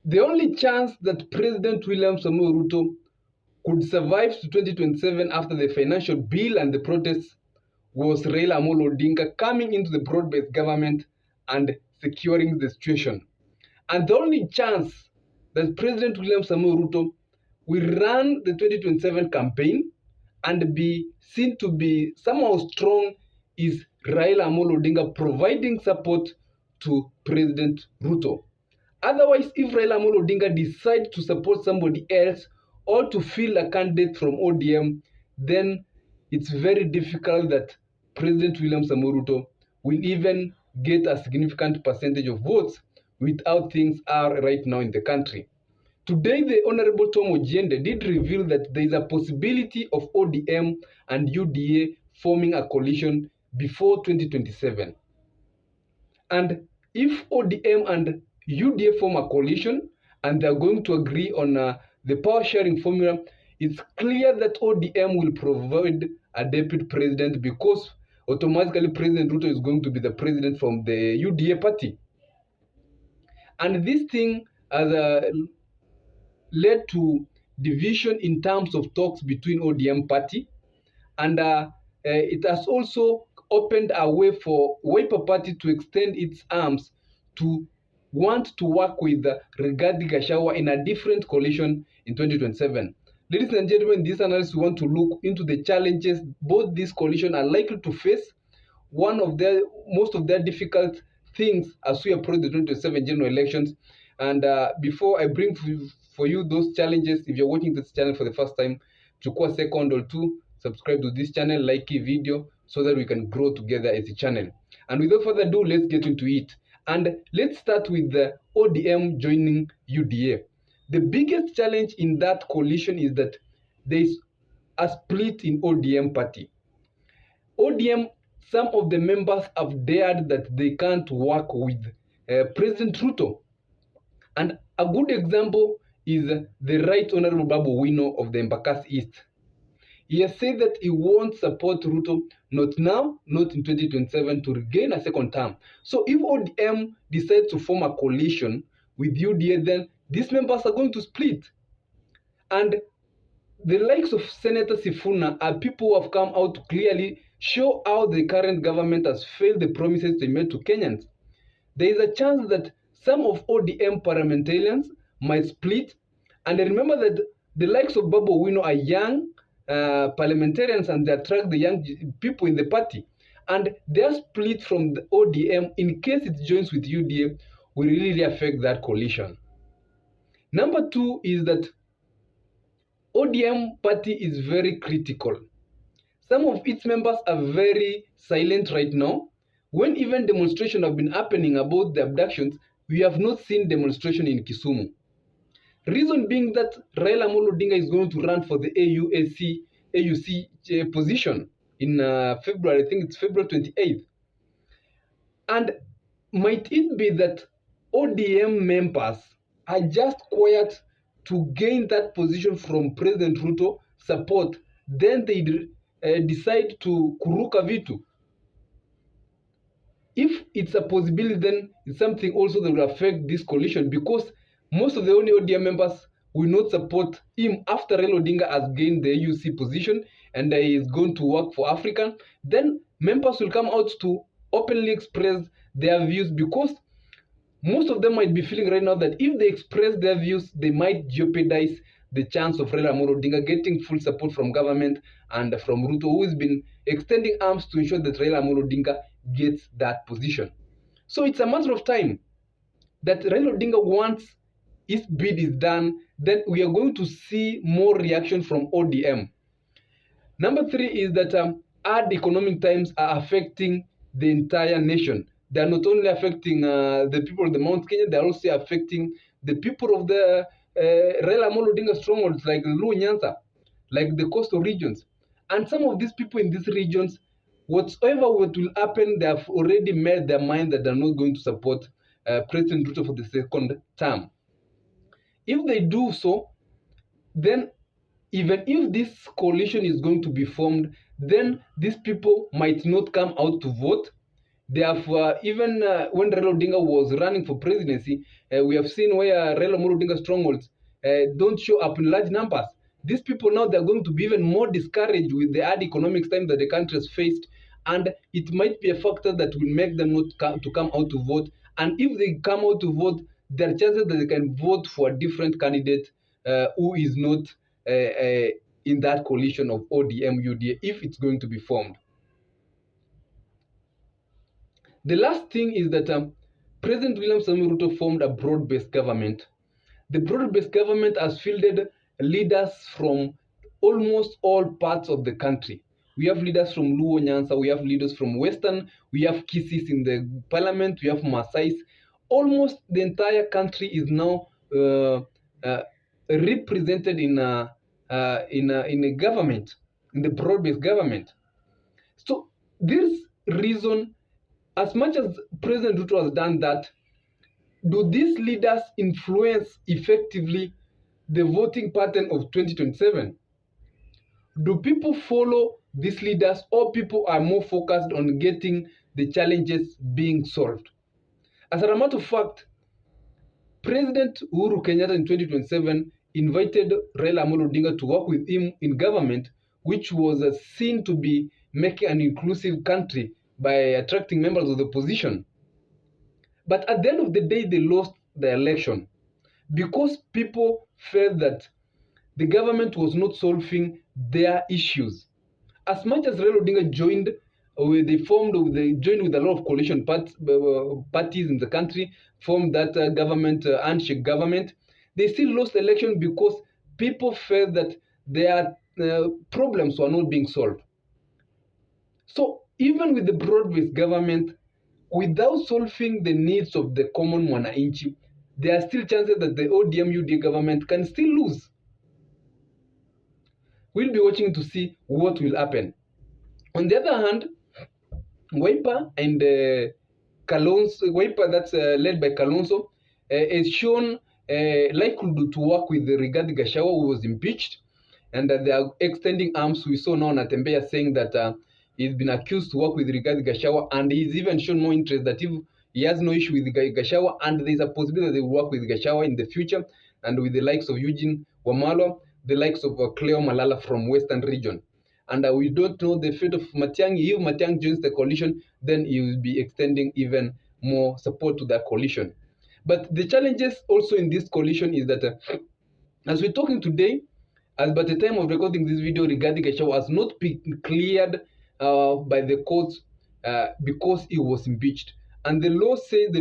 The only chance that President William Samoei Ruto could survive to 2027 after the financial bill and the protests was Raila Amolo Odinga coming into the broad-based government and securing the situation. And the only chance that President William Samoei Ruto will run the 2027 campaign and be seen to be somehow strong is Raila Amolo Odinga providing support to President Ruto. Otherwise, if Raila Amolo Odinga decides to support somebody else or to field a candidate from ODM, then it's very difficult that President William Samoei Ruto will even get a significant percentage of votes with how things are right now in the country. Today, the Honorable Tom Ojiende did reveal that there is a possibility of ODM and UDA forming a coalition before 2027. And if ODM and UDA form a coalition and they are going to agree on the power sharing formula, it's clear that ODM will provide a deputy president because automatically President Ruto is going to be the president from the UDA party. And this thing has led to division in terms of talks between ODM party, and it has also opened a way for Wiper party to extend its arms to want to work with Rigathi-Gachagua in a different coalition in 2027. Ladies and gentlemen, this analysis want to look into the challenges both these coalitions are likely to face. Most of their difficult things as we approach the 2027 general elections. And before I bring for you those challenges, if you're watching this channel for the first time, chukua second or two, subscribe to this channel, like the video, so that we can grow together as a channel. And without further ado, let's get into it. And let's start with the ODM joining UDA. The biggest challenge in that coalition is that there is a split in ODM party. ODM, some of the members have dared that they can't work with President Ruto. And a good example is the Right Honorable Babu owino of the Embakasi East. He has said that he won't support Ruto, not now, not in 2027, to regain a second term. So if ODM decides to form a coalition with UDA, then these members are going to split. And the likes of Senator Sifuna are people who have come out to clearly show how the current government has failed the promises they made to Kenyans. There is a chance that some of ODM parliamentarians might split. And remember that the likes of Babu owino are young parliamentarians, and they attract the young people in the party. And their split from the ODM, in case it joins with UDA, will really affect that coalition. Number two is that ODM party is very critical. Some of its members are very silent right now. When even demonstrations have been happening about the abductions, we have not seen demonstration in Kisumu. Reason being that Raila Amolo Odinga is going to run for the AUC position in February. I think it's February 28th. And might it be that ODM members are just quiet to gain that position from President Ruto support, then they decide to kuruka vitu? If it's a possibility, then it's something also that will affect this coalition, because most of the only ODM members will not support him after Raila Odinga has gained the AUC position and he is going to work for African. Then members will come out to openly express their views, because most of them might be feeling right now that if they express their views, they might jeopardize the chance of Raila Amolo Odinga getting full support from government and from Ruto, who has been extending arms to ensure that Raila Amolo Odinga gets that position. So it's a matter of time that Raila Odinga, once his bid is done, then we are going to see more reaction from ODM. Number three is that hard economic times are affecting the entire nation. They are not only affecting the people of the Mount Kenya, they are also affecting the people of the Raila Amolo Odinga strongholds like Luo Nyanza, like the coastal regions. And some of these people in these regions, whatsoever what will happen, they have already made their mind that they are not going to support President Ruto for the second term. If they do so, then even if this coalition is going to be formed, then these people might not come out to vote. They have even when Raila Odinga was running for presidency, we have seen where Raila Odinga strongholds don't show up in large numbers. These people now, they're going to be even more discouraged with the hard economic time that the country has faced, and it might be a factor that will make them not to come out to vote. And if they come out to vote, there are chances that they can vote for a different candidate who is not in that coalition of ODM UDA if it's going to be formed. The last thing is that President William Samoei Ruto formed a broad-based government. The broad-based government has fielded leaders from almost all parts of the country. We have leaders from Luo Nyanza, we have leaders from Western, we have Kisis in the parliament, we have Masais. Almost the entire country is now represented in a government, in the broad-based government. So this reason, as much as President Ruto has done that, do these leaders influence effectively the voting pattern of 2027? Do people follow these leaders, or people are more focused on getting the challenges being solved? As a matter of fact, President Uhuru Kenyatta in 2027 invited Raila Odinga to work with him in government, which was seen to be making an inclusive country by attracting members of the opposition. But at the end of the day, they lost the election because people felt that the government was not solving their issues. As much as Raila Odinga joined with a lot of coalition parties in the country, formed that handshake government, they still lost the election because people felt that their problems were not being solved. So even with the broad-based government, without solving the needs of the common mwananchi, there are still chances that the ODM UDA government can still lose. We'll be watching to see what will happen. On the other hand, Wiper and Kalonzo, Wiper that's led by Kalonzo, is shown likely to work with the Rigathi-Gachagua, who was impeached, and they are extending arms. We saw now Natembeya saying that he's been accused to work with Rigathi-Gachagua, and he's even shown more interest that if he has no issue with Gachagua, and there's a possibility that they will work with Gachagua in the future, and with the likes of Eugene Wamalwa, the likes of Cleo Malala from Western region. And we don't know the fate of Matiang'i. If Matiang'i joins the coalition, then he will be extending even more support to that coalition. But the challenges also in this coalition is that as we're talking today, as by the time of recording this video, Rigathi-Gachagua has not been cleared by the courts because he was impeached. And the rule says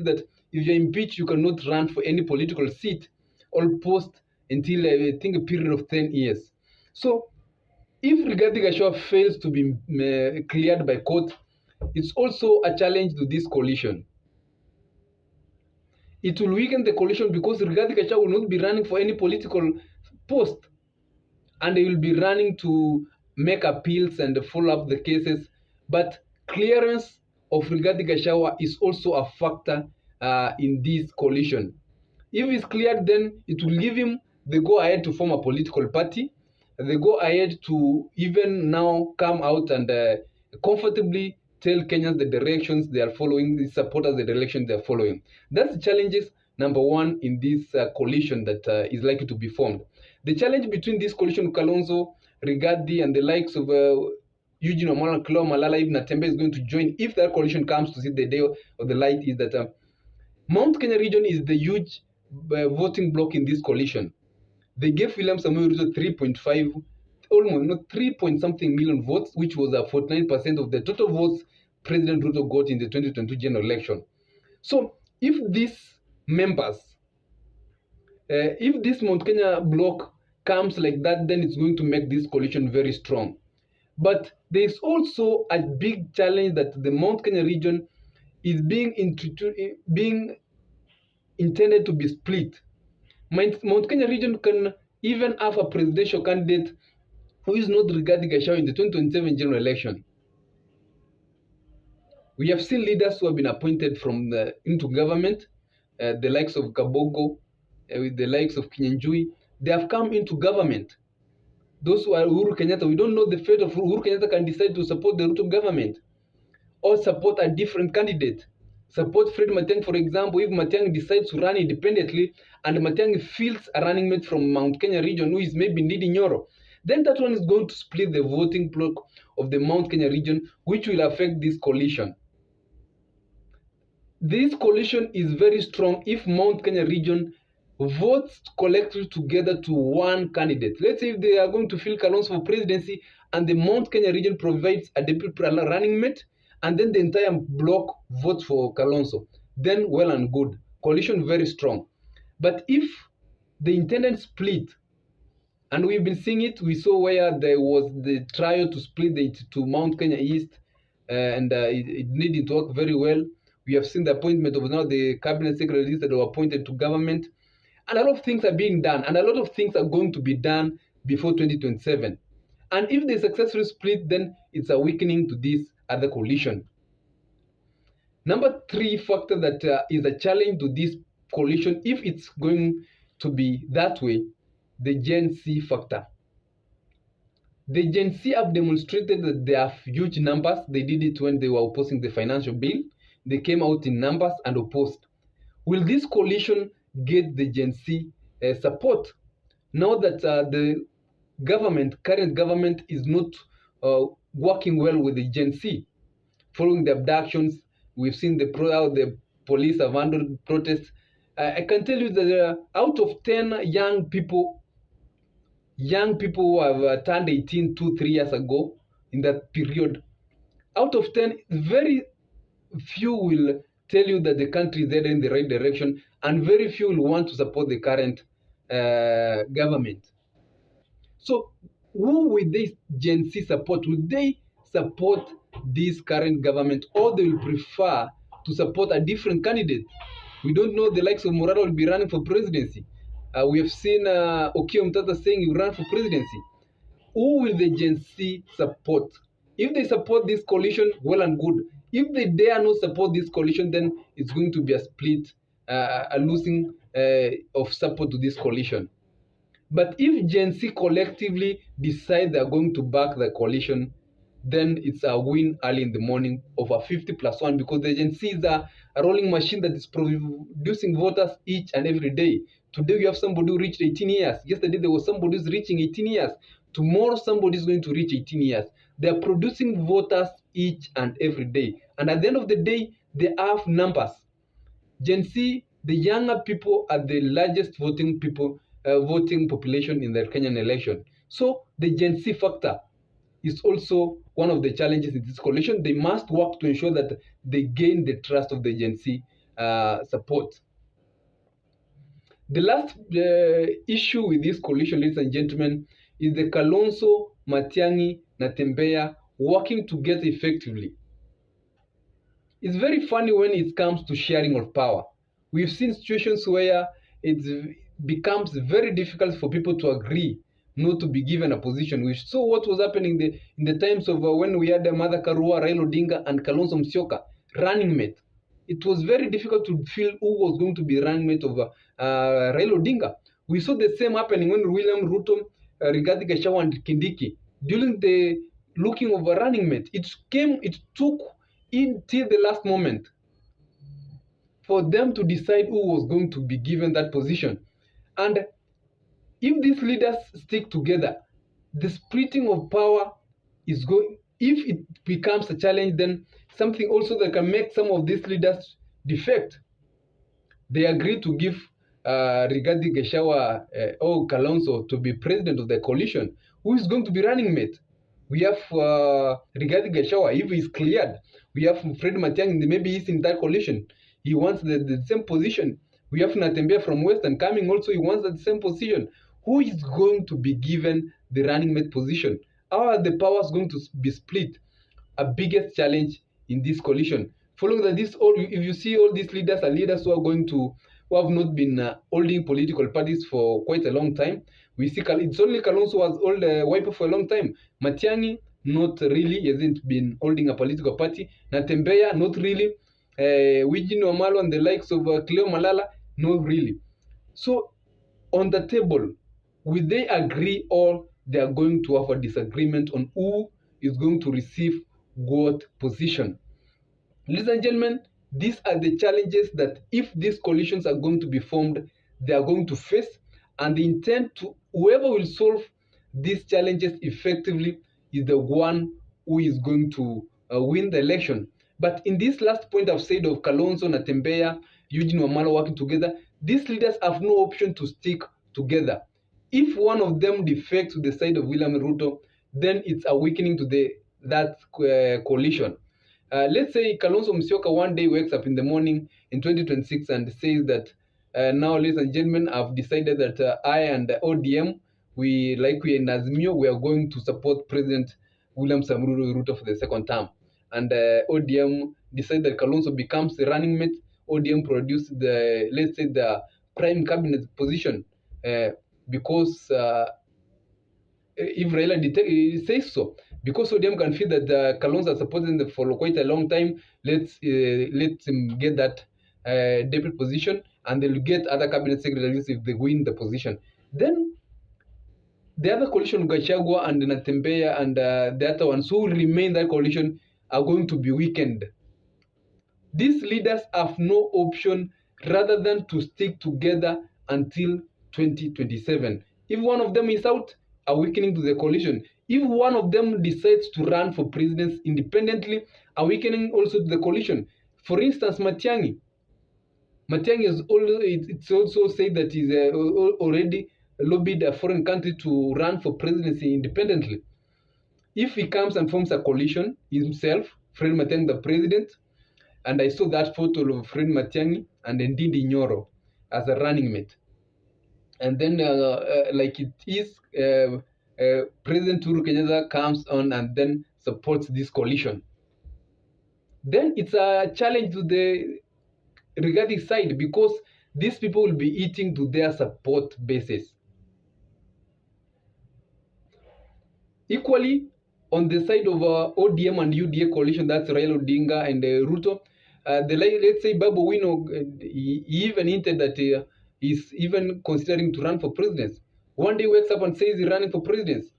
that if you're impeached, you cannot run for any political seat or post until I think a period of 10 years. So if Rigathi-Gachagua fails to be cleared by court, it's also a challenge to this coalition. It will weaken the coalition because Rigathi-Gachagua will not be running for any political post, and they will be running to make appeals and follow up the cases. But clearance of Rigathi-Gachagua is also a factor in this coalition. If he's cleared, then it will give him the go-ahead to form a political party, the go-ahead to even now come out and comfortably tell Kenyans the directions they are following, the supporters the direction they are following. That's the challenges, number one, in this coalition that is likely to be formed. The challenge between this coalition, Kalonzo, Rigathi, and the likes of Eugene Wamalwa, Cleo Malala, if Natembeya is going to join, if that coalition comes to see the day of the light, is that Mount Kenya region is the huge voting bloc in this coalition. They gave William Samoei Ruto 3.5, almost not 3-point-something million votes, which was 49% of the total votes President Ruto got in the 2022 general election. So if these members, if this Mount Kenya bloc comes like that, then it's going to make this coalition very strong. But there is also a big challenge that the Mount Kenya region is being intended to be split. Mount Kenya region can even have a presidential candidate who is not Rigathi-Gachagua in the 2027 general election. We have seen leaders who have been appointed from into government, the likes of Kabogo, with the likes of Kinyanjui. They have come into government. Those who are Uhuru Kenyatta, we don't know the fate of Uhuru Kenyatta can decide to support the Ruto government. or support a different candidate. Support Fred Matiang'i, for example. If Matiang'i decides to run independently and Matiang'i feels a running mate from Mount Kenya region who is maybe leading Nyoro, then that one is going to split the voting block of the Mount Kenya region, which will affect this coalition. This coalition is very strong if Mount Kenya region votes collectively together to one candidate. Let's say if they are going to fill Kalonzo for presidency and the Mount Kenya region provides a deputy running mate, and then the entire block votes for Kalonzo, then well and good. Coalition very strong. But if the intended split, and we've been seeing it, we saw where there was the trial to split it to Mount Kenya East, and it needed to work very well. We have seen the appointment of now the cabinet secretaries that were appointed to government. And a lot of things are being done, and a lot of things are going to be done before 2027. And if they successfully split, then it's a weakening to this other coalition. Number 3 factor that is a challenge to this coalition, if it's going to be that way, the Gen Z factor. The Gen Z have demonstrated that they have huge numbers. They did it when they were opposing the financial bill. They came out in numbers and opposed. Will this coalition get the Gen Z support now that the current government is not working well with the Gen Z? Following the abductions, we've seen how the police have handled protests. I can tell you that out of 10 young people who have turned 18 2-3 years ago, in that period, out of 10, very few will tell you that the country is headed in the right direction, and very few will want to support the current government. So who will this Gen Z support? Will they support this current government, or they will prefer to support a different candidate? We don't know. The likes of Morado will be running for presidency. We have seen Okiya Mtata saying he will run for presidency. Who will the Gen Z support? If they support this coalition, well and good. If they dare not support this coalition, then it's going to be a split, a losing of support to this coalition. But if Gen Z collectively decide they are going to back the coalition, then it's a win early in the morning of a 50+1, because the Gen Z is a rolling machine that is producing voters each and every day. Today we have somebody who reached 18 years. Yesterday there was somebody who's reaching 18 years. Tomorrow somebody is going to reach 18 years. They are producing voters each and every day. And at the end of the day, they have numbers. Gen Z, the younger people, are the largest voting population in the Kenyan election. So the Gen Z factor is also one of the challenges in this coalition. They must work to ensure that they gain the trust of the Gen Z support. The last issue with this coalition, ladies and gentlemen, is the Kalonzo, Matiang'i, Natembeya working together effectively. It's very funny when it comes to sharing of power. We've seen situations where it becomes very difficult for people to agree not to be given a position. We saw what was happening in the times of when we had Mother Karua, Raila Odinga, and Kalonzo Musyoka running mate. It was very difficult to feel who was going to be running mate of Raila Odinga. We saw the same happening when William Ruto, Rigathi-Kalonzo and Kindiki, during the looking of a running mate. It took until the last moment for them to decide who was going to be given that position. And if these leaders stick together, the splitting of power is going. If it becomes a challenge, then something also that can make some of these leaders defect. They agreed to give Rigathi-Kalonzo or Kalonzo to be president of the coalition. Who is going to be running mate? We have Rigathi-Kalonzo, if he is cleared. We have Fred Matiang'i, maybe he's in that coalition. He wants the same position. We have Natembeya from Western coming also, he wants the same position. Who is going to be given the running mate position? How are the powers going to be split? A biggest challenge in this coalition. Following that, if you see all these leaders are leaders who have not been holding political parties for quite a long time. We see it's only Kalonzo who has held Wiper for a long time. Matiang'i, not really, he hasn't been holding a political party. Natembeya, not really. Eugene Wamalwa and the likes of Cleo Malala, not really. So on the table, will they agree, or they are going to have a disagreement on who is going to receive what position? Ladies and gentlemen, these are the challenges that if these coalitions are going to be formed, they are going to face, and the intent to whoever will solve these challenges effectively is the one who is going to win the election. But in this last point I've said of Kalonzo, Natembeya, Eugene Wamala working together, these leaders have no option to stick together. If one of them defects to the side of William Ruto, then it's a weakening to that coalition. Let's say Kalonzo Musyoka one day wakes up in the morning in 2026 and says that now, ladies and gentlemen, I've decided that I and the ODM, we in Azimio, we are going to support President William Samoei Ruto for the second term. And ODM decided that Kalonzo becomes the running mate. ODM produced the, let's say, the prime cabinet position because if Raila says so, because ODM can feel that Kalonzo has supported him for quite a long time, let him get that deputy position, and they'll get other cabinet secretaries if they win the position. Then the other coalition, Gachagua and Natembeya and the other ones who remain that coalition, are going to be weakened. These leaders have no option rather than to stick together until 2027. If one of them is out, a weakening to the coalition. If one of them decides to run for president independently, a weakening also to the coalition. For instance, Matiang'i is also, it's also said that he's already lobbied a foreign country to run for presidency independently. If he comes and forms a coalition himself, Fred Matiang'i the president, and I saw that photo of Fred Matiang'i and Ndindi Nyoro as a running mate. And then, like it is, President Uhuru Kenyatta comes on and then supports this coalition. Then it's a challenge to the Rigathi side because these people will be eating to their support bases. Equally, on the side of ODM and UDA coalition, that's Raila Odinga and Ruto, let's say Babu owino, he even hinted that he's even considering to run for presidency. One day wakes up and says he's running for presidency.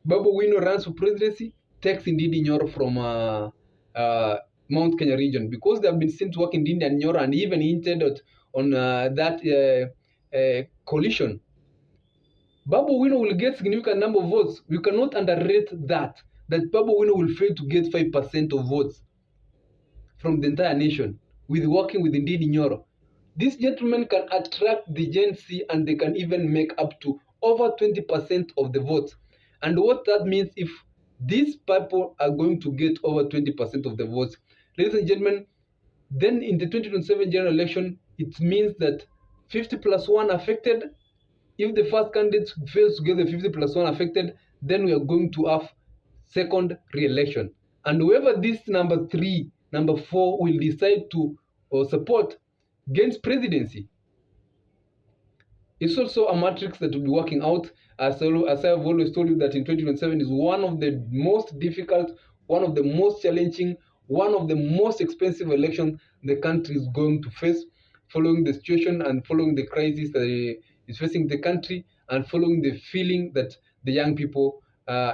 Babu owino runs for presidency, takes Ndindi Nyoro from Mount Kenya region because they have been seen to work in Ndindi and Nyoro, and even hinted on that coalition. Babu owino will get significant number of votes. We cannot underrate that Babu owino will fail to get 5% of votes from the entire nation with working with Ndindi Nyoro. These gentlemen can attract the Gen Z and they can even make up to over 20% of the votes. And what that means, if these people are going to get over 20% of the votes, ladies and gentlemen, then in the 2027 general election, it means that 50 plus 1 affected. If the first candidate fails to get the 50 plus 1 affected, then we are going to have second re-election. And whoever this number 3, number 4 will decide to support gains presidency. It's also a matrix that will be working out, as I have always told you, that in 2027 is one of the most difficult, one of the most challenging, one of the most expensive elections the country is going to face, following the situation and following the crisis that is facing the country, and following the feeling that the young people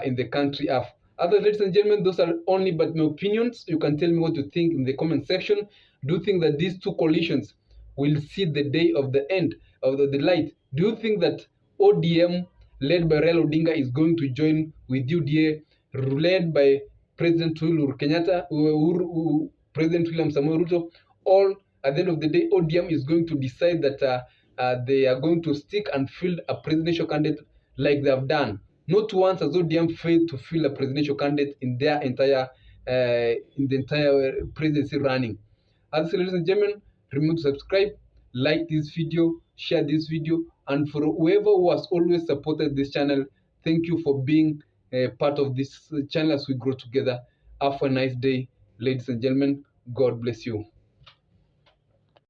in the country have. Other ladies and gentlemen, those are only but my opinions. You can tell me what you think in the comment section. Do you think that these two coalitions will see the day of the end of the light? Do you think that ODM led by Raila Odinga is going to join with UDA led by President Uhuru Kenyatta, President William Samoei Ruto? All at the end of the day, ODM is going to decide that they are going to stick and field a presidential candidate like they have done. Not once has ODM failed to field a presidential candidate in their entire presidency running. As ladies and gentlemen, remember to subscribe, like this video, share this video, and for whoever who has always supported this channel, thank you for being a part of this channel as we grow together. Have a nice day, ladies and gentlemen. God bless you.